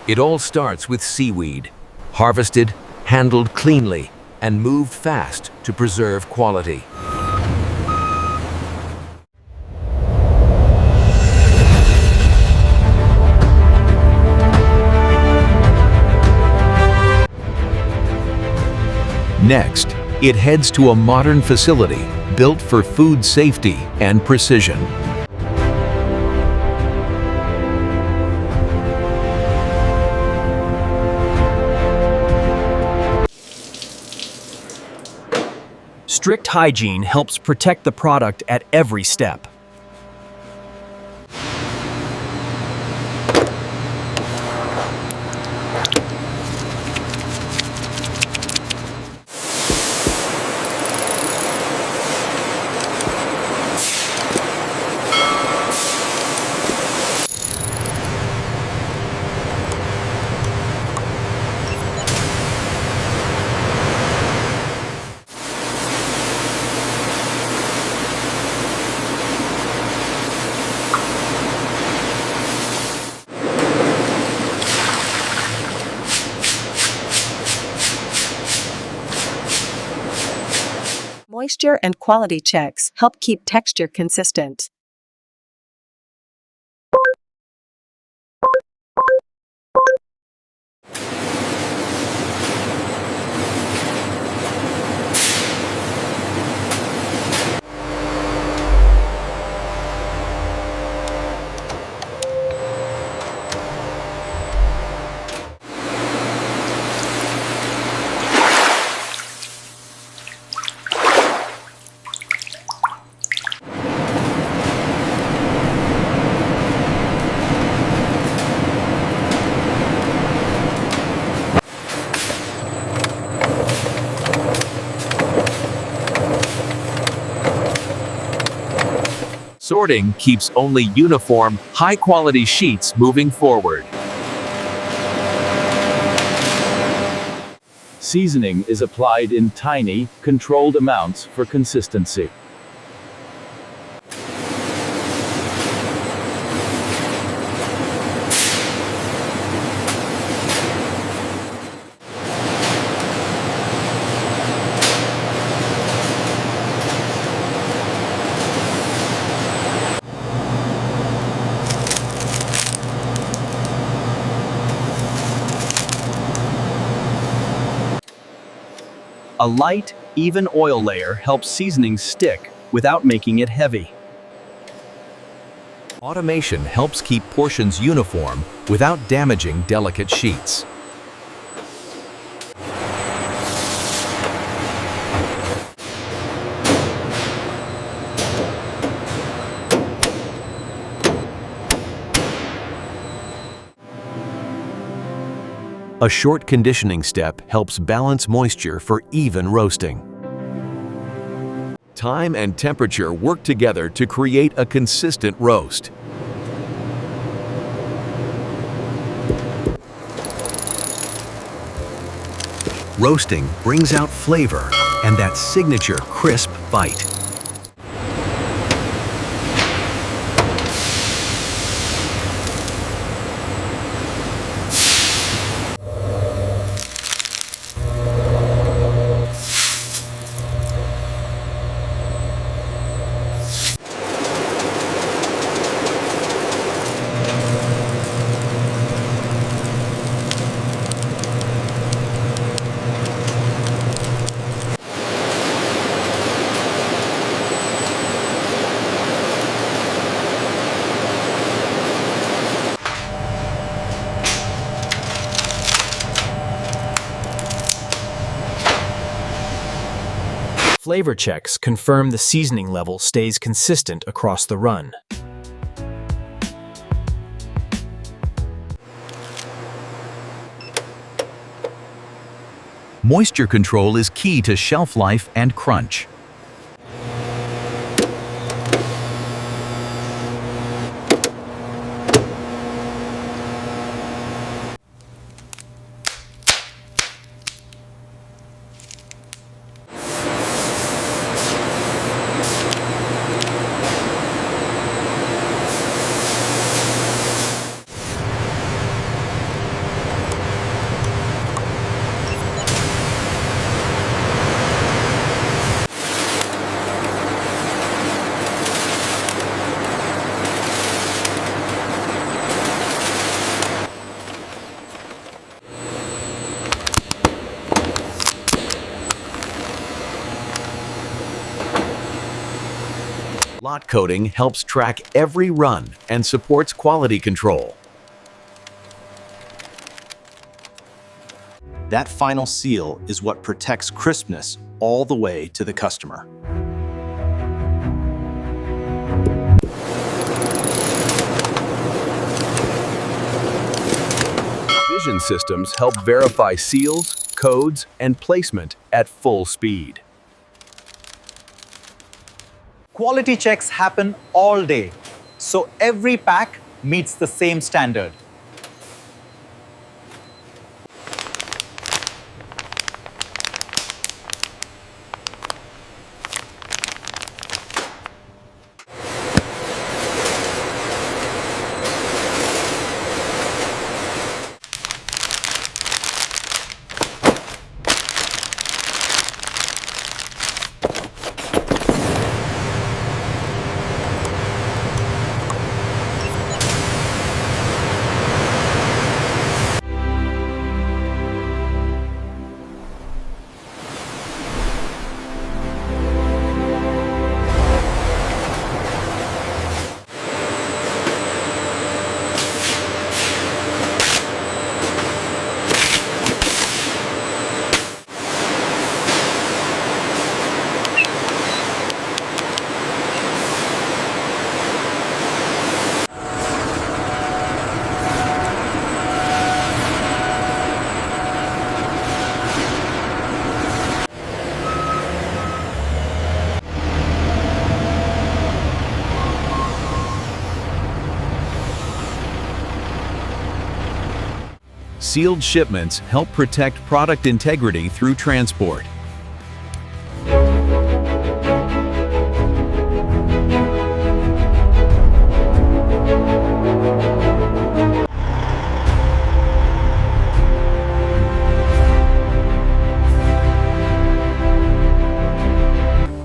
It all starts with seaweed, harvested, handled cleanly, and moved fast to preserve quality. Next, it heads to a modern facility built for food safety and precision. Strict hygiene helps protect the product at every step. Moisture and quality checks help keep texture consistent. Sorting keeps only uniform, high-quality sheets moving forward. Seasoning is applied in tiny, controlled amounts for consistency. A light, even oil layer helps seasoning stick without making it heavy. Automation helps keep portions uniform without damaging delicate sheets. A short conditioning step helps balance moisture for even roasting. Time and temperature work together to create a consistent roast. Roasting brings out flavor and that signature crisp bite. Flavor checks confirm the seasoning level stays consistent across the run. Moisture control is key to shelf life and crunch. Lot coding helps track every run and supports quality control. That final seal is what protects crispness all the way to the customer. Vision systems help verify seals, codes, and placement at full speed. Quality checks happen all day, so every pack meets the same standard. Sealed shipments help protect product integrity through transport.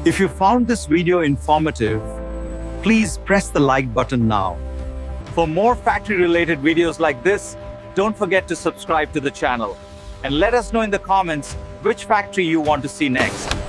If you found this video informative, please press the like button now. For more factory-related videos like this, don't forget to subscribe to the channel and let us know in the comments which factory you want to see next.